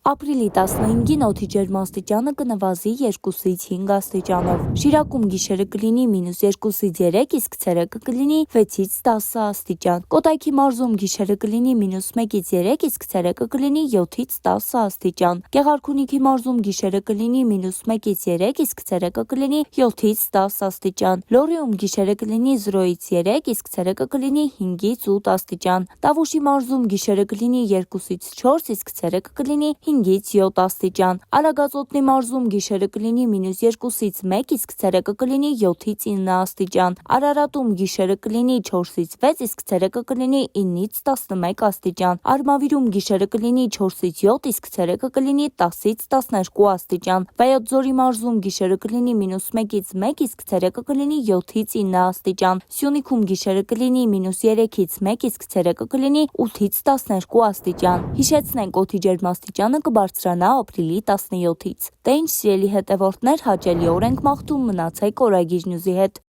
Ապրիլի 15-ին օդի ջերմաստիճանը կնվազի 2-ից 5 աստիճանով, Շիրակում գիշերը կլինի -2-ից 3, իսկ ցերեկը կլինի 6-ից 10 աստիճան, Կոտայքի մարզում գիշերը կլինի -1-ից 3, իսկ ցերեկը կլինի 7-ից 10 աստիճան, Գեղարքունիքի մարզում գիշերը կլինի -1-ից 3, իսկ ցերեկը կլինի 7-ից 10 աստիճան, Լոռիում գիշերը կլինի 0-ից 3, իսկ ցերեկը կլինի 5-ից 8 աստիճան, Տավուշի մարզում գիշերը կլինի 2-ից 4, իսկ ցերեկը կլինի 5-ից 7 աստիճան, Արագածոտնի մարզում գիշերը կլինի -2-ից 1, իսկ ցերեկը կլինի 7-ից 9 աստիճան, Արարատում գիշերը կլինի 4-ից 6, իսկ ցերեկը կլինի 9-ից 11 աստիճան, Արմավիրում գիշերը կլինի 4-ից 7, իսկ ցերեկը կլինի 10-ից 12 աստիճան, Վայոց ձորի մարզում գիշերը կլինի -1-ից 1, իսկ ցերեկը կլինի 7-ից 9 աստիճան, Սյունիքում գիշերը կլինի -3-ից 1, իսկ ցերեկը կլինի 8-ից 12 աստիճան, Հիշեցնենք, օդի ջերմաստիճանը կբարձրանա ապրիլի 17-ից։ Դե ինչ, սիրելի հետևորդներ, հաճելի օր ենք մաղթում, մնացեք Օրագիր Նյուզի հետ։